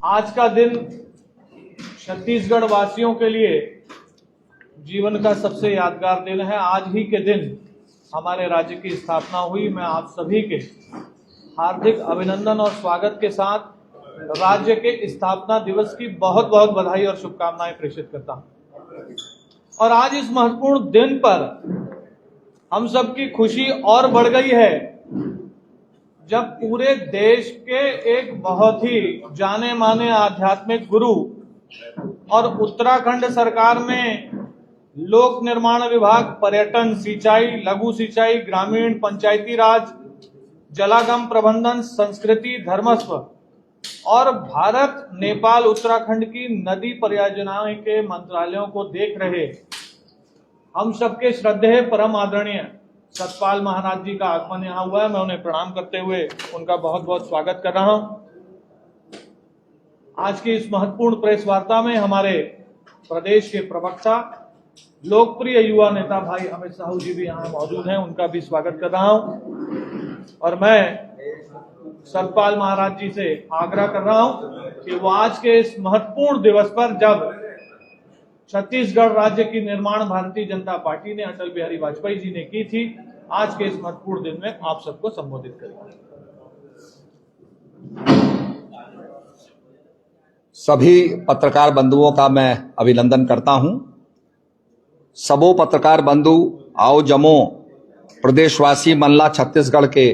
आज का दिन छत्तीसगढ़ वासियों के लिए जीवन का सबसे यादगार दिन है। आज ही के दिन हमारे राज्य की स्थापना हुई। मैं आप सभी के हार्दिक अभिनंदन और स्वागत के साथ राज्य के स्थापना दिवस की बहुत बहुत बधाई और शुभकामनाएं प्रेषित करता हूं। और आज इस महत्वपूर्ण दिन पर हम सबकी खुशी और बढ़ गई है जब पूरे देश के एक बहुत ही जाने माने आध्यात्मिक गुरु और उत्तराखंड सरकार में लोक निर्माण विभाग, पर्यटन, सिंचाई, लघु सिंचाई, ग्रामीण, पंचायती राज, जलागम प्रबंधन, संस्कृति, धर्मस्व और भारत नेपाल उत्तराखंड की नदी परियोजनाएं के मंत्रालयों को देख रहे हम सबके श्रद्धेय परम आदरणीय सतपाल महाराज जी का आगमन यहाँ हुआ है। मैं उन्हें प्रणाम करते हुए उनका बहुत बहुत स्वागत कर रहा हूं। आज की इस महत्वपूर्ण प्रेस वार्ता में हमारे प्रदेश के प्रवक्ता, लोकप्रिय युवा नेता भाई अमित साहू जी भी यहाँ मौजूद हैं, उनका भी स्वागत कर रहा हूं। और मैं सतपाल महाराज जी से आग्रह कर रहा हूं कि वो आज के इस महत्वपूर्ण दिवस पर, जब छत्तीसगढ़ राज्य की निर्माण भारतीय जनता पार्टी ने अटल बिहारी वाजपेयी जी ने की थी, आज के इस महत्वपूर्ण दिन में आप सबको संबोधित करेंगे। सभी पत्रकार बंधुओं का मैं अभिनंदन करता हूं। सबो पत्रकार बंधु आओ जमो प्रदेशवासी मनला छत्तीसगढ़ के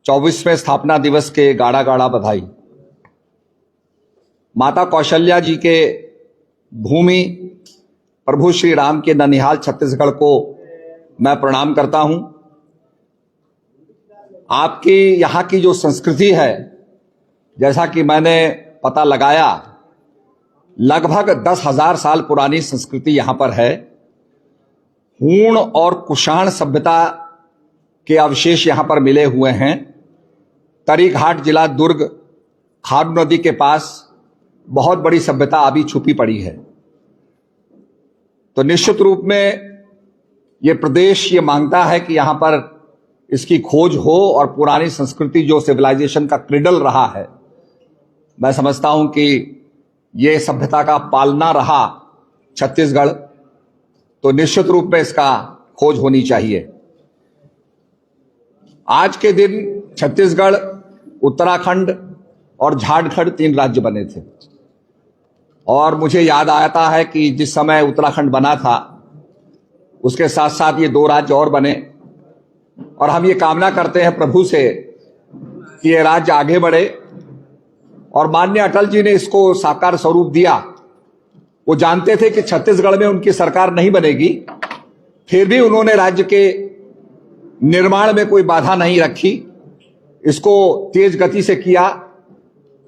24वें स्थापना दिवस के गाड़ा गाड़ा बधाई। माता कौशल्या जी के भूमि प्रभु श्री राम के ननिहाल छत्तीसगढ़ को मैं प्रणाम करता हूं। आपकी यहाँ की जो संस्कृति है, जैसा कि मैंने पता लगाया, लगभग 10,000 साल पुरानी संस्कृति यहाँ पर है। हूण और कुषाण सभ्यता के अवशेष यहाँ पर मिले हुए हैं। तरीघाट जिला दुर्ग खारू नदी के पास बहुत बड़ी सभ्यता अभी छुपी पड़ी है। तो निश्चित रूप में ये प्रदेश ये मांगता है कि यहां पर इसकी खोज हो और पुरानी संस्कृति जो सिविलाइजेशन का क्रिडल रहा है, मैं समझता हूं कि ये सभ्यता का पालना रहा छत्तीसगढ़, तो निश्चित रूप में इसका खोज होनी चाहिए। आज के दिन छत्तीसगढ़, उत्तराखंड और झारखंड 3 राज्य बने थे। और मुझे याद आता है कि जिस समय उत्तराखंड बना था, उसके साथ साथ ये 2 राज्य और बने। और हम ये कामना करते हैं प्रभु से कि ये राज्य आगे बढ़े। और माननीय अटल जी ने इसको साकार स्वरूप दिया। वो जानते थे कि छत्तीसगढ़ में उनकी सरकार नहीं बनेगी, फिर भी उन्होंने राज्य के निर्माण में कोई बाधा नहीं रखी, इसको तेज गति से किया।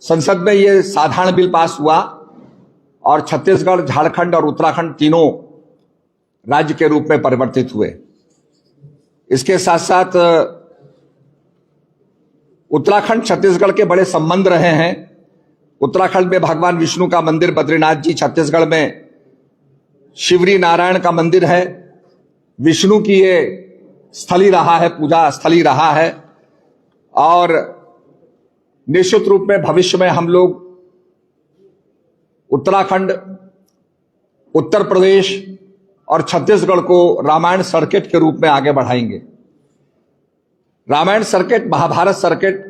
संसद में ये साधारण बिल पास हुआ और छत्तीसगढ़, झारखंड और उत्तराखंड तीनों राज्य के रूप में परिवर्तित हुए। इसके साथ साथ उत्तराखंड छत्तीसगढ़ के बड़े संबंध रहे हैं। उत्तराखंड में भगवान विष्णु का मंदिर बद्रीनाथ जी, छत्तीसगढ़ में शिवरी नारायण का मंदिर है। विष्णु की ये स्थली रहा है, पूजा स्थली रहा है। और निश्चित रूप में भविष्य में हम लोग उत्तराखंड, उत्तर प्रदेश और छत्तीसगढ़ को रामायण सर्किट के रूप में आगे बढ़ाएंगे। रामायण सर्किट, महाभारत सर्किट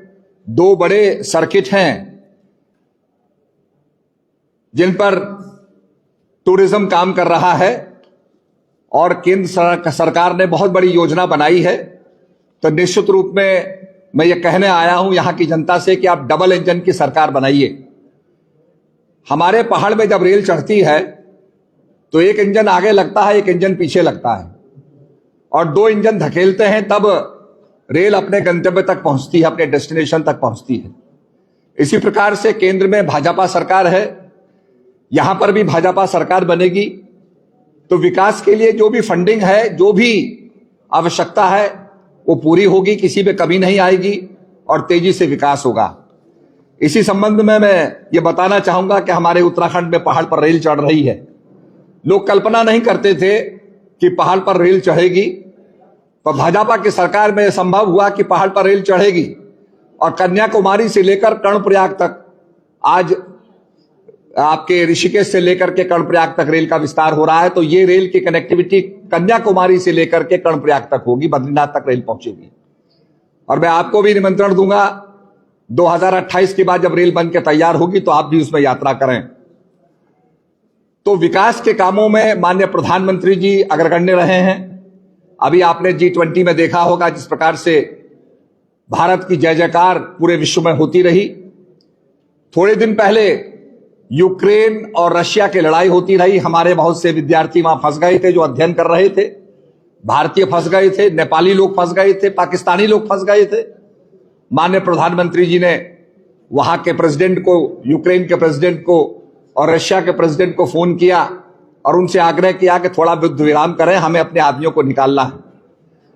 2 बड़े सर्किट हैं जिन पर टूरिज्म काम कर रहा है और केंद्र सरकार ने बहुत बड़ी योजना बनाई है। तो निश्चित रूप में मैं ये कहने आया हूं यहां की जनता से कि आप डबल इंजन की सरकार बनाइए। हमारे पहाड़ में जब रेल चढ़ती है तो एक इंजन आगे लगता है, एक इंजन पीछे लगता है, और 2 इंजन धकेलते हैं, तब रेल अपने गंतव्य तक पहुंचती है, अपने डेस्टिनेशन तक पहुंचती है। इसी प्रकार से केंद्र में भाजपा सरकार है, यहां पर भी भाजपा सरकार बनेगी तो विकास के लिए जो भी फंडिंग है, जो भी आवश्यकता है, वो पूरी होगी, किसी में कमी नहीं आएगी और तेजी से विकास होगा। इसी संबंध में मैं ये बताना चाहूंगा कि हमारे उत्तराखंड में पहाड़ पर रेल चढ़ रही है। लोग कल्पना नहीं करते थे कि पहाड़ पर रेल चढ़ेगी, पर भाजपा की सरकार में संभव हुआ कि पहाड़ पर रेल चढ़ेगी और कन्याकुमारी से लेकर कर्णप्रयाग तक आज आपके ऋषिकेश से लेकर के कर्णप्रयाग तक रेल का विस्तार हो रहा है, तो ये रेल की कनेक्टिविटी कन्याकुमारी से लेकर के कर्णप्रयाग तक होगी, बद्रीनाथ तक रेल पहुंचेगी। और मैं आपको भी निमंत्रण दूंगा 2028 के बाद जब रेल बन के तैयार होगी तो आप भी उसमें यात्रा करें। तो विकास के कामों में माननीय प्रधानमंत्री जी अग्रगण्य रहे हैं। अभी आपने G20 में देखा होगा जिस प्रकार से भारत की जय जयकार पूरे विश्व में होती रही। थोड़े दिन पहले यूक्रेन और रशिया की लड़ाई होती रही, हमारे बहुत से विद्यार्थी वहां फंस गए थे जो अध्ययन कर रहे थे, भारतीय फंस गए थे, नेपाली लोग फंस गए थे, पाकिस्तानी लोग फंस गए थे। माननीय प्रधानमंत्री जी ने वहां के प्रेसिडेंट को, यूक्रेन के प्रेसिडेंट को और रशिया के प्रेसिडेंट को फोन किया और उनसे आग्रह किया कि थोड़ा युद्ध विराम करें, हमें अपने आदमियों को निकालना है।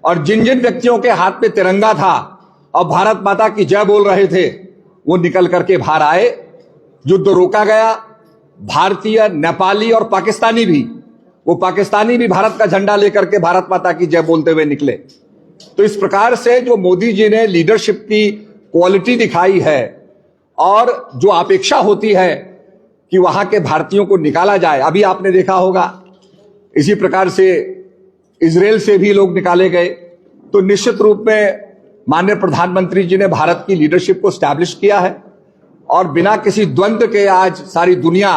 और जिन जिन व्यक्तियों के हाथ में तिरंगा था और भारत माता की जय बोल रहे थे वो निकल करके बाहर आए, युद्ध रोका गया। भारतीय, नेपाली और पाकिस्तानी भी, वो पाकिस्तानी भी भारत का झंडा लेकर के भारत माता की जय बोलते हुए निकले। तो इस प्रकार से जो मोदी जी ने लीडरशिप की क्वालिटी दिखाई है और जो अपेक्षा होती है कि वहां के भारतीयों को निकाला जाए, अभी आपने देखा होगा इसी प्रकार से इजराइल से भी लोग निकाले गए। तो निश्चित रूप में माननीय प्रधानमंत्री जी ने भारत की लीडरशिप को स्टैब्लिश किया है और बिना किसी द्वंद्व के आज सारी दुनिया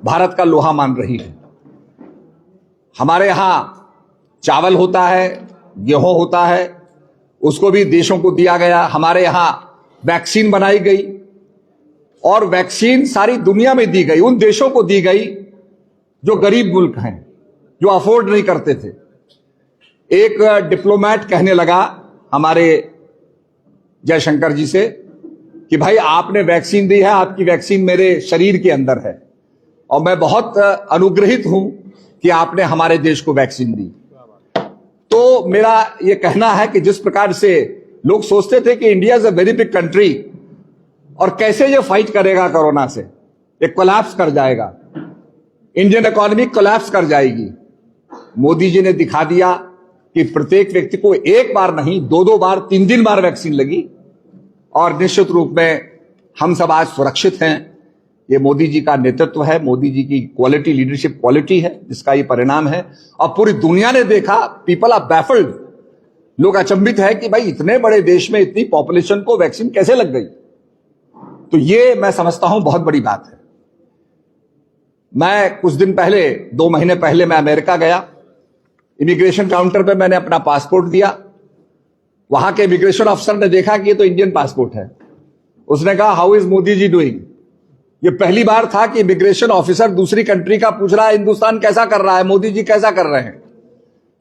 भारत का लोहा मान रही है। हमारे यहां चावल होता है, गेहूं होता है, उसको भी देशों को दिया गया। हमारे यहां वैक्सीन बनाई गई और वैक्सीन सारी दुनिया में दी गई, उन देशों को दी गई जो गरीब मुल्क हैं, जो अफोर्ड नहीं करते थे। एक डिप्लोमेट कहने लगा हमारे जयशंकर जी से कि भाई आपने वैक्सीन दी है, आपकी वैक्सीन मेरे शरीर के अंदर है और मैं बहुत अनुग्रहित हूं कि आपने हमारे देश को वैक्सीन दी। तो मेरा यह कहना है कि जिस प्रकार से लोग सोचते थे कि India is a very big country और कैसे ये फाइट करेगा कोरोना से, ये कोलैप्स कर जाएगा, इंडियन इकोनॉमी कोलैप्स कर जाएगी, मोदी जी ने दिखा दिया कि प्रत्येक व्यक्ति को एक बार नहीं, दो बार, 3 बार वैक्सीन लगी और निश्चित रूप में हम सब आज सुरक्षित हैं। ये मोदी जी का नेतृत्व है, मोदी जी की क्वालिटी, लीडरशिप क्वालिटी है जिसका ये परिणाम है। और पूरी दुनिया ने देखा, पीपल आर बैफल्ड, लोग अचंभित है कि भाई इतने बड़े देश में इतनी पॉपुलेशन को वैक्सीन कैसे लग गई। तो ये मैं समझता हूं बहुत बड़ी बात है। मैं कुछ दिन पहले, 2 महीने पहले मैं अमेरिका गया। इमिग्रेशन काउंटर पे मैंने अपना पासपोर्ट दिया। वहां के इमिग्रेशन अफसर ने देखा कि ये तो इंडियन पासपोर्ट है। उसने कहा how is Modi ji doing. ये पहली बार था कि इमिग्रेशन ऑफिसर दूसरी कंट्री का पूछ रहा है हिंदुस्तान कैसा कर रहा है, मोदी जी कैसा कर रहे हैं।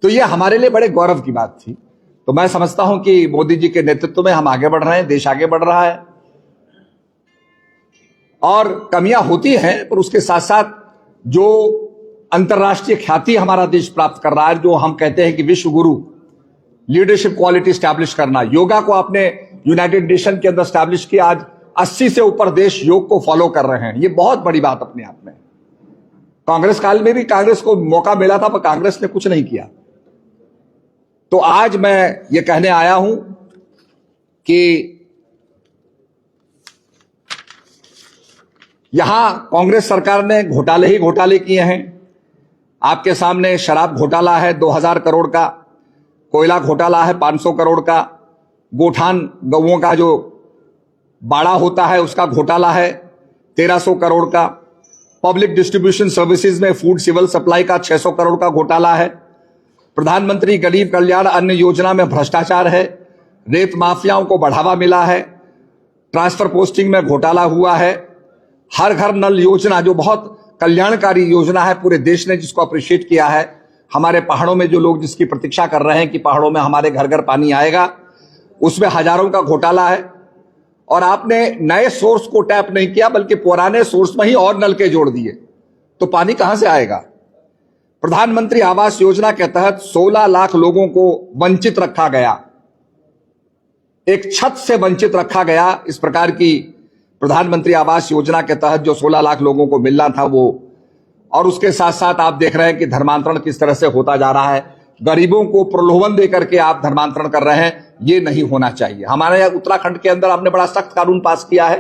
तो ये हमारे लिए बड़े गौरव की बात थी। तो मैं समझता हूं कि मोदी जी के नेतृत्व में हम आगे बढ़ रहे हैं, देश आगे बढ़ रहा है। और कमियां होती हैं पर उसके साथ साथ जो अंतर्राष्ट्रीय ख्याति हमारा देश प्राप्त कर रहा है, जो हम कहते हैं कि विश्व गुरु, लीडरशिप क्वालिटी स्टैब्लिश करना। योगा को आपने यूनाइटेड नेशन के अंदर स्टैब्लिश किया, आज 80 से ऊपर देश योग को फॉलो कर रहे हैं। ये बहुत बड़ी बात अपने आप में। कांग्रेस काल में भी कांग्रेस को मौका मिला था पर कांग्रेस ने कुछ नहीं किया। तो आज मैं ये कहने आया हूं कि यहां कांग्रेस सरकार ने घोटाले ही घोटाले किए हैं। आपके सामने शराब घोटाला है 2000 करोड़ का, कोयला घोटाला है 500 करोड़ का, गोठान गऊओं का जो बाड़ा होता है उसका घोटाला है 1300 करोड़ का, पब्लिक डिस्ट्रीब्यूशन सर्विसेज में फूड सिविल सप्लाई का 600 करोड़ का घोटाला है, प्रधानमंत्री गरीब कल्याण अन्न योजना में भ्रष्टाचार है, रेत माफियाओं को बढ़ावा मिला है, ट्रांसफर पोस्टिंग में घोटाला हुआ है, हर घर नल योजना जो बहुत कल्याणकारी योजना है, पूरे देश ने जिसको अप्रिशिएट किया है। हमारे पहाड़ों में जो लोग जिसकी प्रतीक्षा कर रहे हैं कि पहाड़ों में हमारे घर घर पानी आएगा, उसमें हजारों का घोटाला है। और आपने नए सोर्स को टैप नहीं किया बल्कि पुराने सोर्स में ही और नलके जोड़ दिए, तो पानी कहां से आएगा। प्रधानमंत्री आवास योजना के तहत 16 लाख लोगों को वंचित रखा गया, एक छत से वंचित रखा गया। इस प्रकार की प्रधानमंत्री आवास योजना के तहत जो 16 लाख लोगों को मिलना था वो, और उसके साथ साथ आप देख रहे हैं कि धर्मांतरण किस तरह से होता जा रहा है। गरीबों को प्रलोभन देकर के आप धर्मांतरण कर रहे हैं, ये नहीं होना चाहिए। हमारे उत्तराखंड के अंदर आपने बड़ा सख्त कानून पास किया है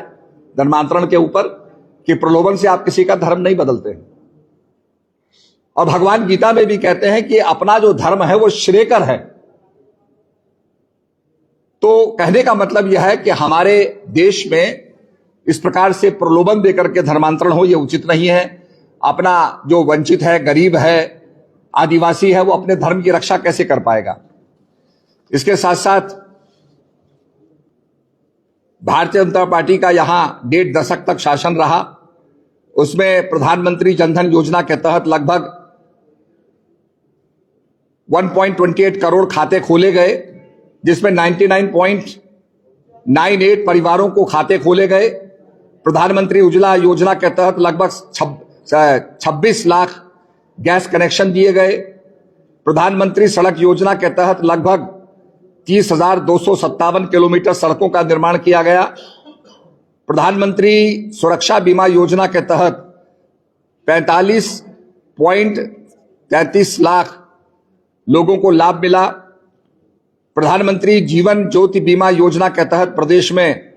धर्मांतरण के ऊपर, कि प्रलोभन से आप किसी का धर्म नहीं बदलते हैं। और भगवान गीता में भी कहते हैं कि अपना जो धर्म है वो श्रेयकर है। तो कहने का मतलब यह है कि हमारे देश में इस प्रकार से प्रलोभन देकर के धर्मांतरण हो, यह उचित नहीं है। अपना जो वंचित है, गरीब है, आदिवासी है, वो अपने धर्म की रक्षा कैसे कर पाएगा। इसके साथ साथ भारतीय जनता पार्टी का यहां 1.5 दशक तक शासन रहा। उसमें प्रधानमंत्री जनधन योजना के तहत लगभग 1.28 करोड़ खाते खोले गए, जिसमें 99.98 परिवारों को खाते खोले गए। प्रधानमंत्री उज्ज्वला योजना के तहत लगभग 26 लाख गैस कनेक्शन दिए गए। प्रधानमंत्री सड़क योजना के तहत लगभग 30,257 किलोमीटर सड़कों का निर्माण किया गया। प्रधानमंत्री सुरक्षा बीमा योजना के तहत 45.33 लाख लोगों को लाभ मिला। प्रधानमंत्री जीवन ज्योति बीमा योजना के तहत प्रदेश में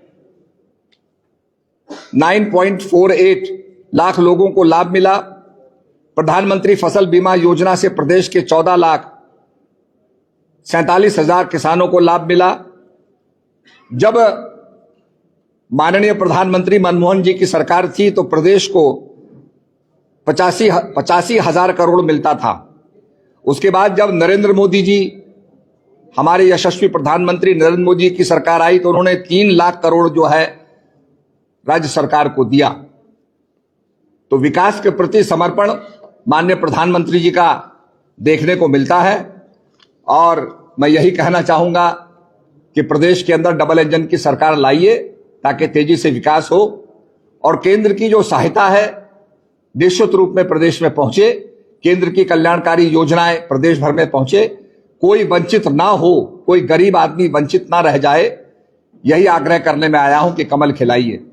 9.48 लाख लोगों को लाभ मिला। प्रधानमंत्री फसल बीमा योजना से प्रदेश के 14,47,000 किसानों को लाभ मिला। जब माननीय प्रधानमंत्री मनमोहन जी की सरकार थी तो प्रदेश को 85,000 करोड़ मिलता था। उसके बाद जब नरेंद्र मोदी जी, हमारे यशस्वी प्रधानमंत्री नरेंद्र मोदी की सरकार आई तो उन्होंने 3 लाख करोड़ जो है राज्य सरकार को दिया। तो विकास के प्रति समर्पण माननीय प्रधानमंत्री जी का देखने को मिलता है। और मैं यही कहना चाहूंगा कि प्रदेश के अंदर डबल इंजन की सरकार लाइए ताकि तेजी से विकास हो और केंद्र की जो सहायता है निश्चित रूप में प्रदेश में पहुंचे। केंद्र की कल्याणकारी योजनाएं प्रदेश भर में पहुंचे, कोई वंचित ना हो, कोई गरीब आदमी वंचित ना रह जाए, यही आग्रह करने में आया हूं कि कमल खिलाइए।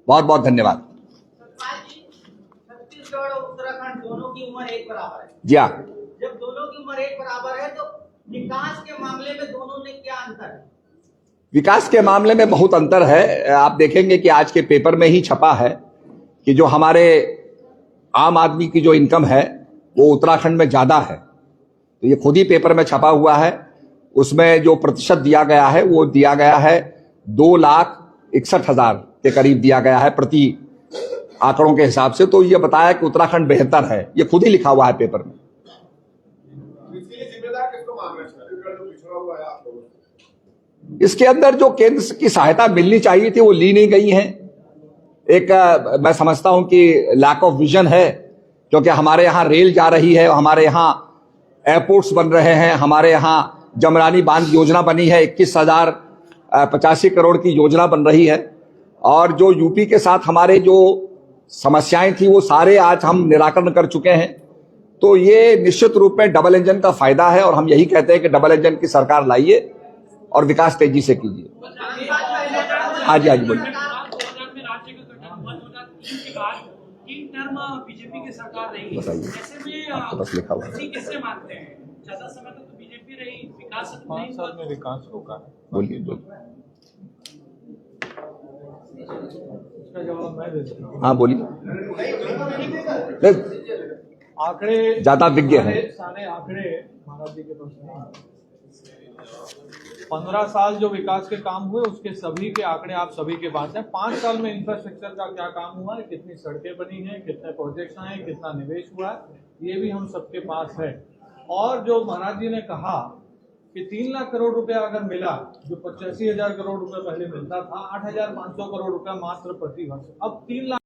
बहुत बहुत धन्यवाद। छत्तीसगढ़ और उत्तराखंड दोनों की उम्र एक बराबर है। जी हाँ, जब दोनों की उम्र एक बराबर है तो विकास के मामले में दोनों में क्या अंतर है? विकास के मामले में बहुत अंतर है। आप देखेंगे कि आज के पेपर में ही छपा है कि जो हमारे आम आदमी की जो इनकम है वो उत्तराखंड में ज्यादा है। तो ये खुद ही पेपर में छपा हुआ है। उसमें जो प्रतिशत दिया गया है वो दिया गया है 2,61,000 के करीब दिया गया है प्रति आंकड़ों के हिसाब से। तो ये बताया कि उत्तराखंड बेहतर है, ये खुद ही लिखा हुआ है पेपर में। इसके अंदर जो केंद्र की सहायता मिलनी चाहिए थी वो ली नहीं गई है। एक मैं समझता हूं कि लैक ऑफ विजन है, क्योंकि हमारे यहाँ रेल जा रही है, हमारे यहाँ एयरपोर्ट्स बन रहे हैं, हमारे यहाँ जमरानी बांध योजना बनी है, 21,085 करोड़ की योजना बन रही है। और जो यूपी के साथ हमारे जो समस्याएं थी वो सारे आज हम निराकरण कर चुके हैं। तो ये निश्चित रूप में डबल इंजन का फायदा है और हम यही कहते हैं कि डबल इंजन की सरकार लाइए और विकास तेजी से कीजिए। हाँ जी बोलिए। बीजेपी की सरकार रही, बताइए, ऐसे में आपके पास लिखा हुआ है। कैसे मानते हैं? ज्यादा समय तक तो बीजेपी रही, विकास 5 साल में विकास रोका है। बोलिए। इसका जवाब मैं दे सकता हूं। हाँ बोलिए। आंकड़े ज्यादा विज्ञ है। सारे आंकड़े महाराज जी के पास नहीं। 15 साल जो विकास के काम हुए उसके सभी के आंकड़े आप सभी के पास हैं। 5 साल में इंफ्रास्ट्रक्चर का क्या काम हुआ है, कितनी सड़कें बनी हैं, कितने प्रोजेक्ट्स आए, कितना निवेश हुआ है, ये भी हम सबके पास है। और जो महाराज जी ने कहा कि 3 लाख करोड़ रुपया अगर मिला, जो 85,000 करोड़ रुपया पहले मिलता था, 8,500 करोड़ रुपया मात्र प्रति वर्ष, अब 3 लाख